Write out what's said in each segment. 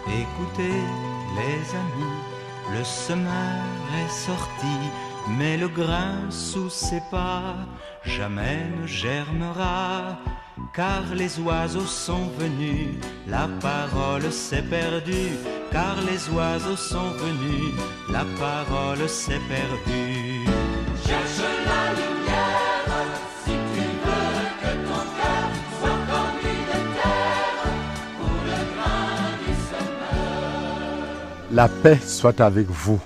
Écoutez les amis, le semeur est sorti, mais le grain sous ses pas jamais ne germera. Car les oiseaux sont venus, la parole s'est perdue. Car les oiseaux sont venus, la parole s'est perdue. Cherche la lumière, si tu veux que ton cœur soit comme une terre pour le grain du semeur. La paix soit avec vous.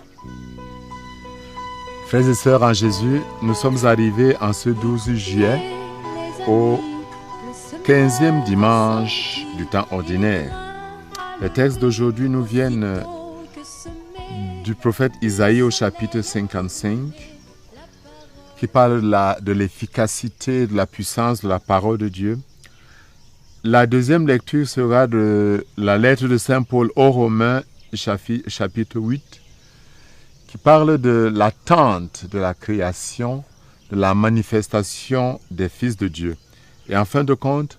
Frères et sœurs en Jésus, nous sommes arrivés en ce 12 juillet au 15e dimanche du temps ordinaire. Les textes d'aujourd'hui nous viennent du prophète Isaïe au chapitre 55 qui parle de l'efficacité, de la puissance de la parole de Dieu. La deuxième lecture sera de la lettre de Saint Paul aux Romains, chapitre 8, qui parle de l'attente de la création, de la manifestation des fils de Dieu. Et en fin de compte,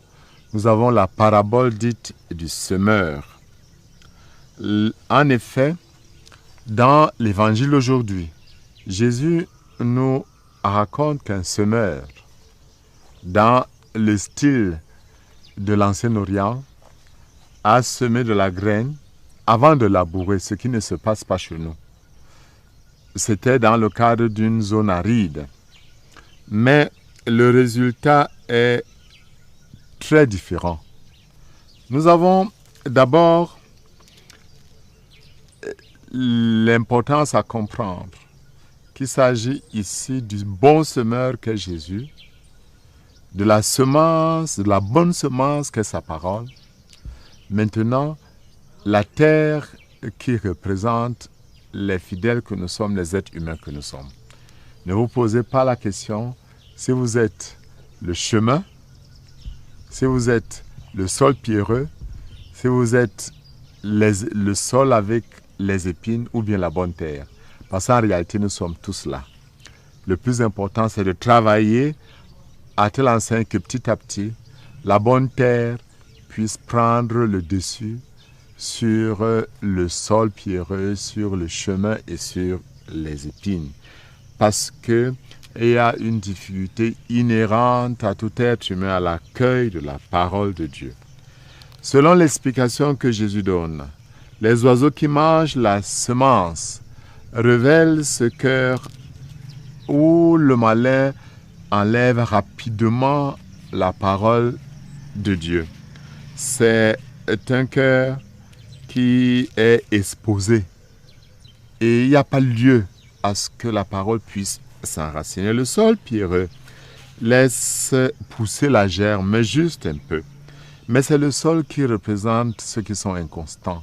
nous avons la parabole dite du semeur. En effet, dans l'évangile aujourd'hui, Jésus nous raconte qu'un semeur, dans le style de l'Ancien Orient, a semé de la graine avant de labourer, ce qui ne se passe pas chez nous. C'était dans le cadre d'une zone aride. Mais le résultat est très différent. Nous avons d'abord l'importance à comprendre qu'il s'agit ici du bon semeur qu'est Jésus, de la semence, de la bonne semence qu'est sa parole. Maintenant, la terre qui représente les fidèles que nous sommes, les êtres humains que nous sommes. Ne vous posez pas la question si vous êtes le chemin, si vous êtes le sol pierreux, si vous êtes le sol avec les épines ou bien la bonne terre. Parce qu'en réalité, nous sommes tous là. Le plus important, c'est de travailler à telle enseigne que petit à petit, la bonne terre puisse prendre le dessus sur le sol pierreux, sur le chemin et sur les épines. Parce qu'il y a une difficulté inhérente à tout être humain à l'accueil de la parole de Dieu. Selon l'explication que Jésus donne, les oiseaux qui mangent la semence révèlent ce cœur où le malin enlève rapidement la parole de Dieu. C'est un cœur qui est exposé et il n'y a pas lieu à ce que la parole puisse s'enraciner. Le sol pierreux laisse pousser la germe, mais juste un peu. Mais c'est le sol qui représente ceux qui sont inconstants,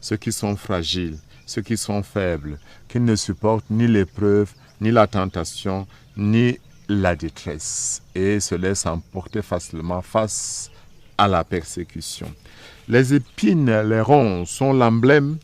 ceux qui sont fragiles, ceux qui sont faibles, qui ne supportent ni l'épreuve, ni la tentation, ni la détresse, et se laissent emporter facilement face à la persécution. Les épines, les ronces, sont l'emblème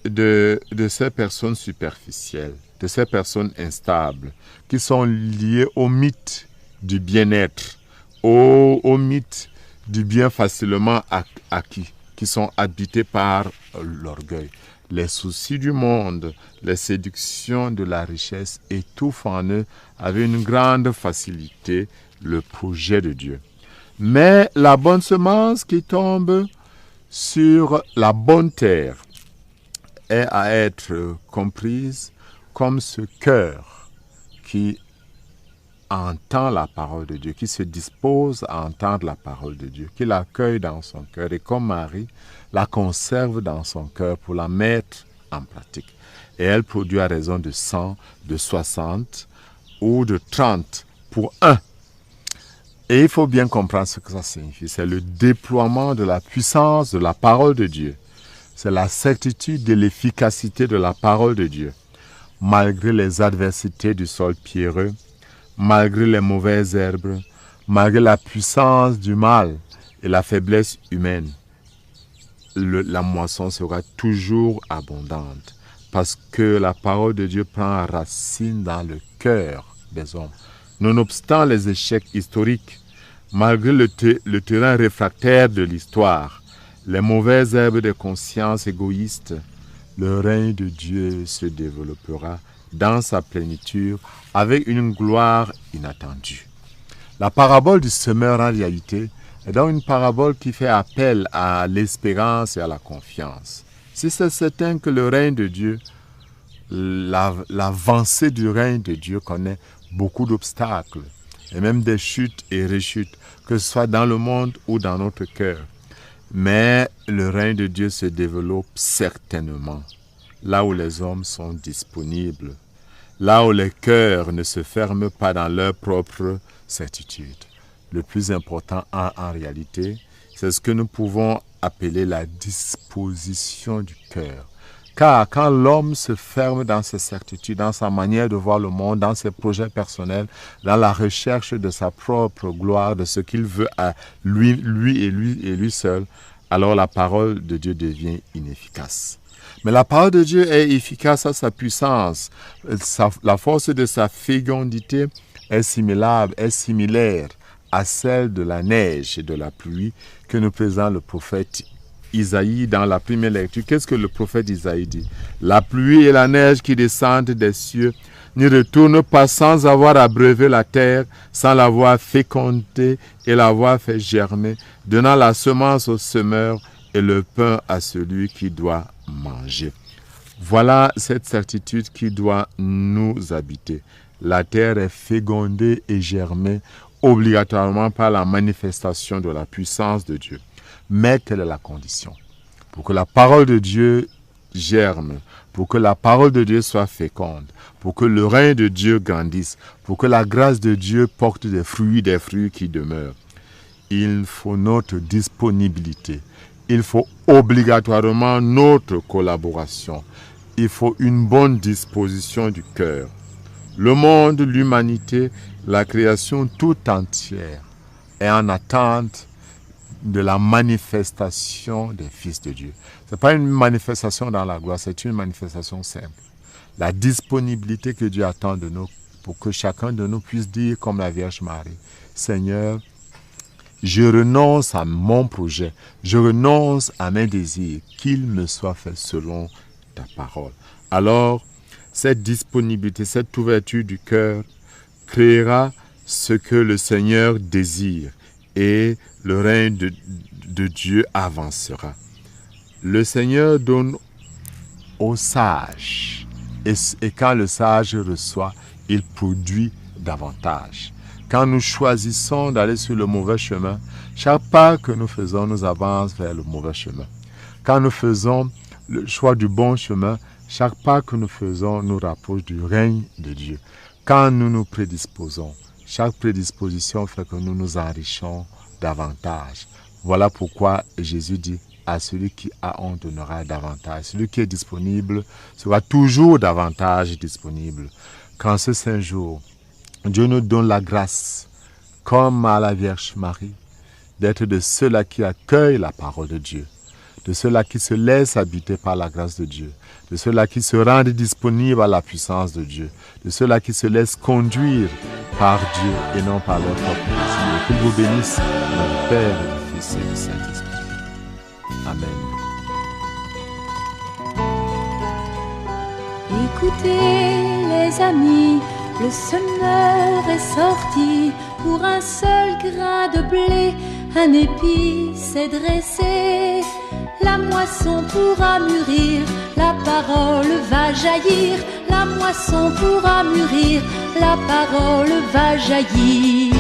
de ces personnes superficielles, de ces personnes instables, qui sont liées au mythe du bien-être, au mythe du bien facilement acquis, qui sont habités par l'orgueil. Les soucis du monde, les séductions de la richesse étouffent en eux avec une grande facilité le projet de Dieu. Mais la bonne semence qui tombe sur la bonne terre est à être comprise comme ce cœur qui entend la parole de Dieu, qui se dispose à entendre la parole de Dieu, qui l'accueille dans son cœur et comme Marie, la conserve dans son cœur pour la mettre en pratique. Et elle produit à raison de 100, de 60 ou de 30 pour un. Et il faut bien comprendre ce que ça signifie. C'est le déploiement de la puissance de la parole de Dieu. C'est la certitude de l'efficacité de la parole de Dieu. Malgré les adversités du sol pierreux, malgré les mauvaises herbes, malgré la puissance du mal et la faiblesse humaine, la moisson sera toujours abondante parce que la parole de Dieu prend racine dans le cœur des hommes. Nonobstant les échecs historiques, malgré le terrain réfractaire de l'histoire, les mauvaises herbes des consciences égoïstes, le règne de Dieu se développera dans sa plénitude avec une gloire inattendue. La parabole du semeur en réalité est donc une parabole qui fait appel à l'espérance et à la confiance. Si c'est certain que le règne de Dieu, l'avancée du règne de Dieu connaît beaucoup d'obstacles et même des chutes et rechutes, que ce soit dans le monde ou dans notre cœur. Mais le règne de Dieu se développe certainement là où les hommes sont disponibles, là où les cœurs ne se ferment pas dans leur propre certitude. Le plus important en réalité, c'est ce que nous pouvons appeler la disposition du cœur. Car quand l'homme se ferme dans ses certitudes, dans sa manière de voir le monde, dans ses projets personnels, dans la recherche de sa propre gloire, de ce qu'il veut à lui et lui seul, alors la parole de Dieu devient inefficace. Mais la parole de Dieu est efficace à sa puissance. La force de sa fécondité est similaire à celle de la neige et de la pluie que nous présente le prophète Isaïe dans la première lecture. Qu'est-ce que le prophète Isaïe dit? La pluie et la neige qui descendent des cieux n'y retournent pas sans avoir abreuvé la terre, sans l'avoir fécondée et l'avoir fait germer, donnant la semence au semeur et le pain à celui qui doit manger. Voilà cette certitude qui doit nous habiter. La terre est fécondée et germée obligatoirement par la manifestation de la puissance de Dieu. Mais quelle est la condition? Pour que la parole de Dieu germe, pour que la parole de Dieu soit féconde, pour que le règne de Dieu grandisse, pour que la grâce de Dieu porte des fruits qui demeurent. Il faut notre disponibilité. Il faut obligatoirement notre collaboration. Il faut une bonne disposition du cœur. Le monde, l'humanité, la création tout entière est en attente de la manifestation des fils de Dieu. Ce n'est pas une manifestation dans la gloire, c'est une manifestation simple. La disponibilité que Dieu attend de nous pour que chacun de nous puisse dire comme la Vierge Marie, Seigneur, je renonce à mon projet, je renonce à mes désirs, qu'il me soit fait selon ta parole. Alors, cette disponibilité, cette ouverture du cœur créera ce que le Seigneur désire et le règne de Dieu avancera. Le Seigneur donne au sage et quand le sage reçoit, il produit davantage. Quand nous choisissons d'aller sur le mauvais chemin, chaque pas que nous faisons nous avance vers le mauvais chemin. Quand nous faisons le choix du bon chemin, chaque pas que nous faisons nous rapproche du règne de Dieu. Quand nous nous prédisposons, chaque prédisposition fait que nous nous enrichons davantage. Voilà pourquoi Jésus dit à celui qui a on donnera davantage. Celui qui est disponible sera toujours davantage disponible. Qu'en ce saint jour, Dieu nous donne la grâce, comme à la Vierge Marie, d'être de ceux-là qui accueillent la parole de Dieu, de ceux-là qui se laissent habiter par la grâce de Dieu, de ceux-là qui se rendent disponibles à la puissance de Dieu, de ceux-là qui se laissent conduire par Dieu et non par leur propre plaisir. Qu'il vous bénisse, le Père, le Fils et le Saint-Esprit. Amen. Écoutez les amis, le semeur est sorti, pour un seul grain de blé, un épi s'est dressé. La moisson pourra mûrir, la parole va jaillir. La moisson pourra mûrir, la parole va jaillir.